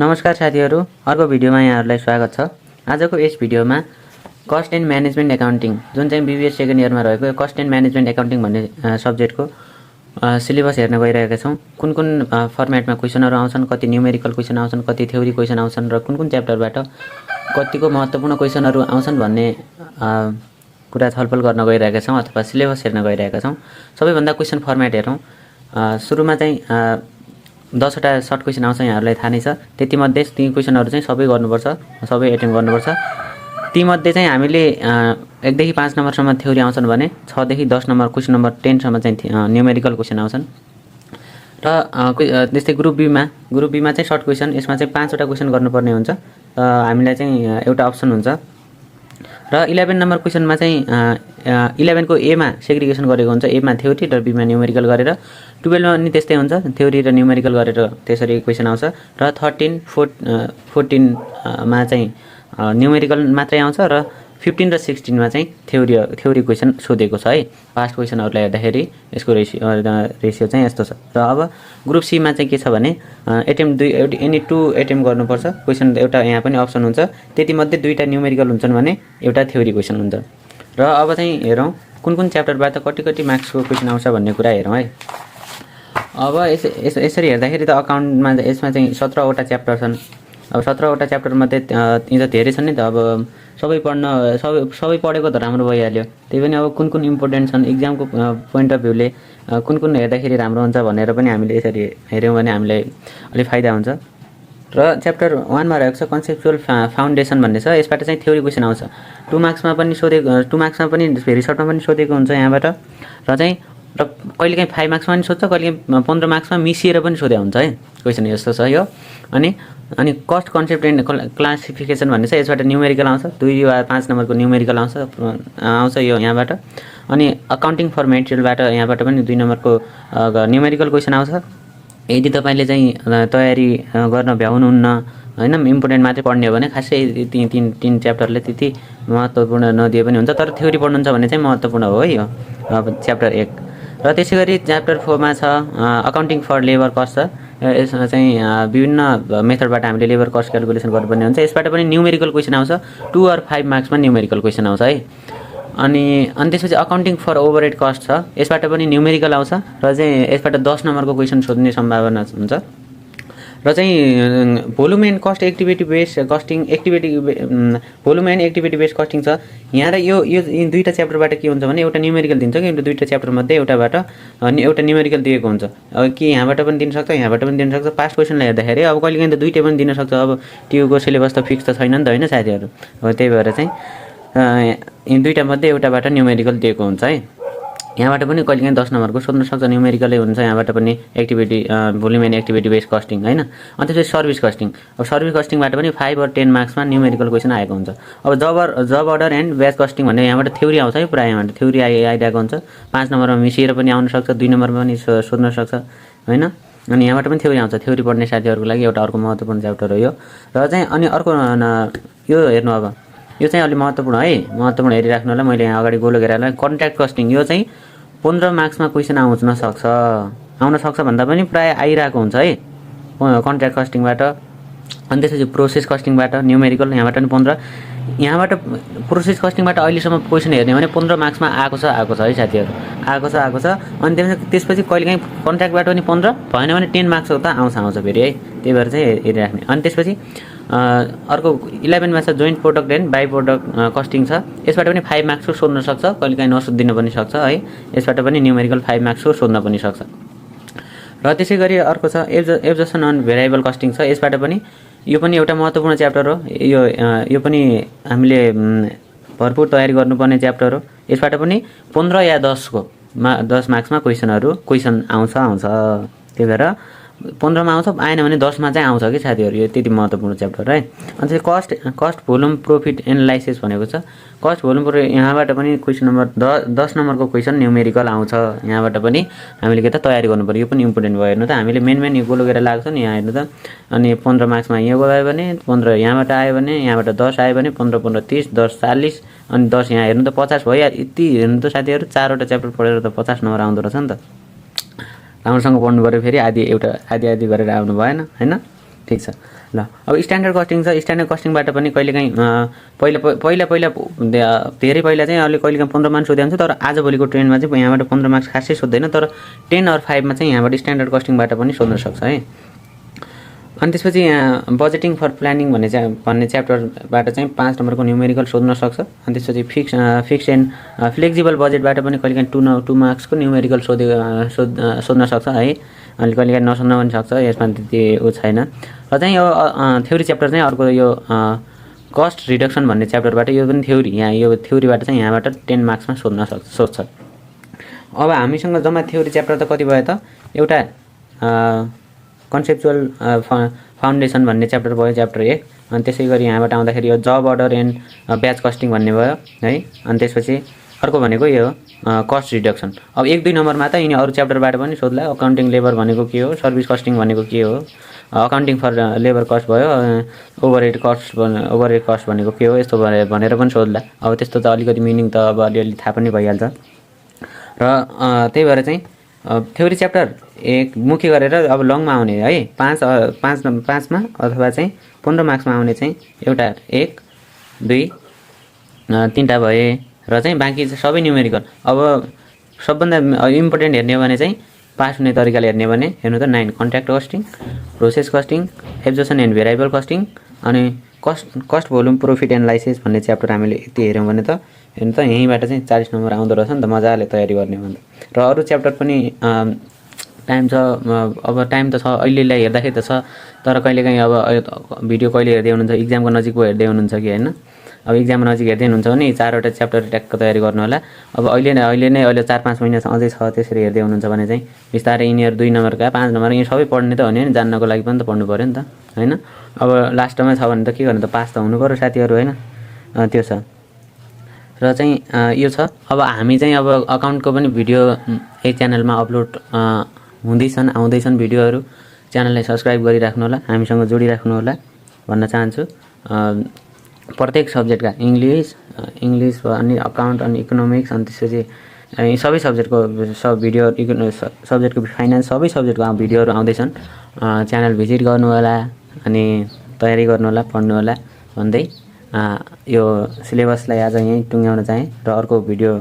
नमस्कार साथीहरु, अर्को भिडियोमा यहाँहरुलाई स्वागत छ। आजको यस भिडियोमा कस्ट एन्ड म्यानेजमेन्ट एकाउन्टिङ जुन चाहिँ बीबीएस सेकेन्ड इयरमा रहेको कस्ट एन्ड म्यानेजमेन्ट एकाउन्टिङ भन्ने सब्जेक्टको सिलेबस हेर्न गइरहेका छौं। कुन कुन फर्मेटमा क्वेशनहरु आउँछन्, कति न्यूमेरिकल क्वेशन आउँछन्, कति थ्योरी क्वेशन आउँछन् र कुन च्याप्टरबाट कतिको महत्त्वपूर्ण क्वेशनहरु आउँछन् भन्ने कुरा छलफल गर्न गइरहेका छौं अथवा सिलेबस हेर्न गइरहेका छौं। सबैभन्दा क्वेशन फर्मेट हेरौं। सुरुमा चाहिँ 10 वटा सर्ट क्वेशन आउँछ, यहाँहरुलाई थाहा नै छ। त्यति मध्ये ती क्वेशनहरु चाहिँ सबै गर्नुपर्छ, सबै अटेम्प्ट गर्नुपर्छ। ती मध्ये चाहिँ हामीले 1 देखि 5 नम्बरसम्म थ्योरी आउँछन् भने 6 देखि 10 नम्बर क्वेशन नम्बर 10 सम्म चाहिँ न्यूमेरिकल क्वेशन आउँछन्। र त्यस्तै ग्रुप बी मा चाहिँ सर्ट क्वेशन, यसमा चाहिँ 5 वटा क्वेशन गर्नुपर्ने हुन्छ। हामीलाई चाहिँ एउटा अप्सन हुन्छ। र 11 नम्बर क्वेशनमा चाहिँ 11 को ए मा सेग्रिगेसन गरेको हुन्छ, ए मा थ्योरी र बी मा न्यूमेरिकल गरेर। 12 मा पनि त्यस्तै हुन्छ, थ्योरी र न्यूमेरिकल गरेर त्यसरी क्वेशन आउँछ। र 13, 14 मा चाहिँ न्यूमेरिकल मात्रै आउँछ र 15 र 16 मा चाहिँ थ्योरी क्वेशन सोधेको छ है। पास्ट क्वेशनहरुलाई हेर्दाखेरि यसको रेशियो चाहिँ यस्तो छ। र अब ग्रुप सी मा चाहिँ के छ भने एटेम्प्ट 2 एनी 2 एटेम्प्ट गर्नुपर्छ। क्वेशन एउटा यहाँ पनि अप्सन हुन्छ, त्यति मध्ये 2टा न्यूमेरिकल हुन्छन् भने एउटा थ्योरी क्वेशन हुन्छ। र अब चाहिँ हेरौं कुन च्याप्टरबाट कति मार्क्सको क्वेशन आउँछ भन्ने कुरा हेरौं है। अब यसरी हेर्दाखेरि त अकाउन्टमा यसमा चाहिँ 17 वटा च्याप्टर छन्। अब 17 वटा च्याप्टर मध्ये यी त धेरै छन् नि त। अब सबै पढेको त राम्रो भइहाल्यो। त्यही पनि अब कुन इम्पोर्टेन्ट छन् एक्जामको पोइन्ट अफ भ्यूले कुन हेर्दाखेरि राम्रो हुन्छ भनेर पनि हामीले यसरी हेर्यौं भने हामीलाई अलि फाइदा हुन्छ। र च्याप्टर 1 मा रहेको छ कन्सेप्चुअल फाउन्डेसन भन्ने छ। यसबाट चाहिँ थ्योरी क्वेशन आउँछ। 2 मार्क्समा पनि फेरि सर्टमा पनि सोधेको हुन्छ यहाँबाट। र चाहिँ कहिलेकाहीँ 5 मार्क्समा पनि सोध्छ, कहिलेकाहीँ 15 मार्क्समा मिसिएर पनि सोधे हुन्छ है। क्वेशन यस्तो छ यो। अनि कस्ट कन्सेप्ट एन्ड क्लासिफिकेसन भन्ने छ। यसबाट न्यूमेरिकल आउँछ, 2 वा 5 नम्बरको न्यूमेरिकल आउँछ यो यहाँबाट। अनि अकाउन्टिङ फर मेटेरियलबाट यहाँबाट पनि 2 नम्बरको न्यूमेरिकल क्वेशन आउँछ। यदि तपाईले चाहिँ तयारी गर्न भ्याउनुहुन्न हैन, इम्पोर्टेन्ट मात्रै पढ्ने हो भने खासै तीन च्याप्टरले त्यति महत्त्वपूर्ण नदिए पनि हुन्छ। तर थ्योरी पढ्नुहुन्छ भने चाहिँ महत्त्वपूर्ण हो है यो अब च्याप्टर 1। र त्यसैगरी च्याप्टर 4 मा छ अकाउन्टिङ फर लेबर कस्ट छ। यसमा चाहिँ विभिन्न मेथडबाट हामीले लेबर कस्ट क्याल्कुलेसन गर्नुपर्ने हुन्छ। यसबाट पनि न्यूमेरिकल क्वेशन आउँछ। 2 और 5 मार्क्समा न्यूमेरिकल क्वेशन आउँछ है। अनि त्यसपछि अकाउन्टिङ फर ओभरहेड कस्ट छ। यसबाट पनि न्यूमेरिकल आउँछ र चाहिँ यसबाट 10 नम्बरको क्वेशन सोध्ने सम्भावना हुन्छ। र चाहिँ volume and cost activity based costing volume and activity based costing छ। यहाँ र यो 2टा च्याप्टरबाट के हुन्छ भने एउटा न्यूमेरिकल दिन्छ कि 2टा च्याप्टर मध्ये एउटाबाट एउटा न्यूमेरिकल दिएको हुन्छ। कि यहाँबाट पनि दिन सक्छ, यहाँबाट पनि दिन सक्छ। पास्ट क्वेशनलाई हेर्दाखेरि अब कहिलेकाहीँ त 2टै पनि दिन सक्छ। अब टियुको सिलेबस त फिक्स त छैन नि त हैन साथीहरु। अब त्यही भएर चाहिँ यी 2टा मध्ये एउटाबाट न्यूमेरिकल दिएको हुन्छ है। यहाँबाट पनि कहिलेकाहीँ 10 नम्बरको सोध्न सक्छ, न्यूमेरिकलै हुन्छ। यहाँबाट पनि activity volume and activity based costing हैन। अनि त्यसपछि सर्भिस कस्टिङ। अब सर्भिस कस्टिङबाट पनि 5 और 10 मार्क्समा न्यूमेरिकल क्वेशन आएको हुन्छ। अब जब अर्डर एन्ड ब्याच कस्टिङ भन्ने यहाँबाट थ्योरी आउँछ है। प्राय यहाँबाट थ्योरी आइरहेको हुन्छ। 5 नम्बरमा मिसिएर पनि आउन सक्छ, 2 नम्बरमा पनि सोध्न सक्छ हैन। अनि यहाँबाट पनि थ्योरी आउँछ। थ्योरी पढ्ने साथीहरुको लागि एउटा अर्को महत्त्वपूर्ण च्याप्टर हो यो। र चाहिँ अनि अर्को यो हेर्नु, अब यो चाहिँ अलि महत्त्वपूर्ण है। महत्त्वपूर्ण हेरिराख्नु होला। मैले यहाँ अगाडि गोलो घेरालाई कन्ट्र्याक्ट कस्टिङ, यो चाहिँ 15 मार्क्समा क्वेशन आउन सक्छ भन्दा पनि प्राय आइरहेको हुन्छ है कन्ट्र्याक्ट कस्टिङबाट। अनि त्यसपछि प्रोसेस कस्टिङबाट न्यूमेरिकल यहाँबाट पनि 15। यहाँबाट प्रोसेस कस्टिङबाट अहिलेसम्म क्वेशन हेर्ने भने 15 मार्क्समा आएको छ है साथीहरु। आएको छ। अनि त्यसपछि कहिलेकाहीँ कन्ट्र्याक्टबाट पनि 15 भएन भने 10 मार्क्स त आउँछ फेरि है। त्यही भएर चाहिँ हेरिराख्ने। अनि त्यसपछि अर्को 11 मा छ joint product and by product costing छ। यसबाट पनि 5 मार्क्सको सोध्न सक्छ, कहिलेकाहीँ नसोधिन पनि सक्छ है। यसबाट पनि न्यूमेरिकल 5 मार्क्सको सोध्न पनि सक्छ। र त्यसैगरी अर्को छ एब्जर्सन अन भेरिएबल कस्टिङ छ। यसबाट पनि यो पनि एउटा महत्त्वपूर्ण च्याप्टर हो। यो पनि हामीले भरपुर तयारी गर्नुपर्ने च्याप्टर हो। यसबाट पनि 15 या 10 मार्क्समा क्वेशन आउँछ। त्यही भएर 15 मा आउँछ, आएन भने 10 मा चाहिँ आउँछ कि साथीहरु। यो त्यति महत्त्वपूर्ण च्याप्टर है। अनि चाहिँ कस्ट भोल्युम प्रॉफिट एनालाइसिस भनेको छ। कस्ट भोल्युम यहाँबाट पनि क्वेशन नम्बर 10 नम्बरको क्वेशन न्यूमेरिकल आउँछ। यहाँबाट पनि हामीले के त तयारी गर्नुपर्यो। यो पनि इम्पोर्टेन्ट भयो हेर्नु त। हामीले मेन यो गोलो गरेर लाग्छ नि यहाँ हेर्नु त। अनि 15 मार्क्समा यो गयो भने 15 यहाँबाट आयो भने, यहाँबाट 10 आयो भने 15 15 30 10 40 अनि 10 यहाँ हेर्नु त 50 भयो यार। यति हेर्नु त साथीहरु, 4 वटा च्याप्टर पढेर त 50 नम्बर आउँदो रहेछ नि त। राम्रोसँग पढ्नु पर्यो फेरि। आदि गरेर आउनु भएन हैन। ठिक छ ल। अब स्ट्यान्डर्ड कस्टिङ छ। स्ट्यान्डर्ड कस्टिङबाट पनि कहिलेकाहीँ पहिला धेरै पहिला चाहिँ अहिले कहिलेकाहीँ 15 मार्क्स सोधे हुन्छ, तर आजभोलिको ट्रेन्डमा चाहिँ यहाँबाट 15 मार्क्स खासै सोध्दैन, तर 10 और 5 मा चाहिँ यहाँबाट स्ट्यान्डर्ड कस्टिङबाट पनि सोध्न सक्छ है। अनि त्यसपछि यहाँ बजेटिङ फर प्लानिङ भन्ने च्याप्टरबाट चाहिँ 5 नम्बरको न्युमेरिकल सोध्न सक्छ। अनि त्यसपछि फिक्स एन्ड फ्लेक्जिबल बजेटबाट पनि कहिलेकाहीँ 2 मार्क्सको न्युमेरिकल सोध्न सक्छ है। अनि कहिलेकाहीँ नसोध्न पनि सक्छ, यसमा त्यति ऊ छैन। र चाहिँ यो थ्योरी च्याप्टर चाहिँ अर्को यो कस्ट रिडक्सन भन्ने च्याप्टरबाट, यो पनि थ्योरी, यहाँ यो थ्योरीबाट चाहिँ यहाँबाट 10 मार्क्समा सोध्छ। अब हामीसँग जम्मा थ्योरी च्याप्टर त कति भयो त, एउटा कन्सेप्चुअल फाउन्डेसन भन्ने च्याप्टर भयो, च्याप्टर 1। अनि त्यसै गरी यहाँबाट आउँदाखेरि यो जब अर्डर एन्ड ब्याच कस्टिङ भन्ने भयो है। अनि त्यसपछि अर्को भनेको यो कस्ट रिडक्सन। अब 1-2 नम्बरमा त यिनी अरू च्याप्टरबाट पनि सोध्ला। अकाउन्टिङ लेबर भनेको के हो, सर्भिस कस्टिङ भनेको के हो, अकाउन्टिङ फर लेबर कस्ट भयो, ओभरहेड कस्ट भनेको के हो, यस्तो भनेर पनि सोध्ला। अब त्यस्तो त अलिकति मिनिङ त अब अलिअलि थाहा पनि भइहाल्छ। र त्यही भएर चाहिँ थ्योरी च्याप्टर 1 मुख्य गरेर अब लङमा आउने है, 5 मा अथवा चाहिँ 15 मार्क्समा आउने चाहिँ एउटा 1, 2, 3टा भए। र चाहिँ बाँकी चाहिँ सबै न्युमेरिकल। अब सबभन्दा इम्पोर्टेन्ट हेर्ने हो भने चाहिँ पास हुने तरिकाले हेर्ने भने हेर्नु त 9 contract costing, process costing, absorption and variable costing, अनि कस्ट भोल्युम प्रोफिट एनालाइसिस भन्ने च्याप्टर हामीले यति हेऱ्यौँ भने त हेर्नु त यहीँबाट चाहिँ 40 नम्बर आउँदो रहेछ नि त, मजाले तयारी गर्ने हो भने। र अरू च्याप्टर पनि टाइम छ, अब टाइम त छ, अहिलेलाई हेर्दाखेरि त छ, तर कहिलेकाहीँ अब भिडियो कहिले हेर्दै हुनुहुन्छ, इक्जामको नजिक पो हेर्दै हुनुहुन्छ कि होइन। अब इक्जामको नजिक हेर्दै हुनुहुन्छ भने 4वटा च्याप्टर ट्याक्क तयारी गर्नु होला। अब अहिले 4-5 महिना अझै छ, त्यसरी हेर्दै हुनुहुन्छ भने चाहिँ बिस्तारै यिनीहरू 2 नम्बरका 5 नम्बर यी सबै पढ्ने त हो नि, जान्नको लागि पनि त पढ्नु पऱ्यो नि त होइन। अब लास्टमा छ भने त के गर्नु त, पास त हुनु पऱ्यो साथीहरू होइन, त्यो छ। र चाहिँ यो छ। अब हामी चाहिँ अब अकाउन्टको पनि भिडियो यही च्यानलमा अपलोड आउँदैछन् भिडियोहरू। च्यानललाई सब्सक्राइब गरिराख्नु होला, हामीसँग जोडिराख्नु होला भन्न चाहन्छु। प्रत्येक सब्जेक्टका इङ्ग्लिस अनि अकाउन्ट अनि इकोनोमिक्स, अनि त्यसपछि सबै सब्जेक्टको भिडियो, सब्जेक्टको फाइनेन्स, सबै सब्जेक्टको भिडियोहरू आउँदैछन्। च्यानल भिजिट गर्नु होला, अनि तयारी गर्नु होला, पढ्नु होला भन्दै यो सिलेबसलाई आज यहीँ टुङ्ग्याउन चाहेँ। र अर्को भिडियो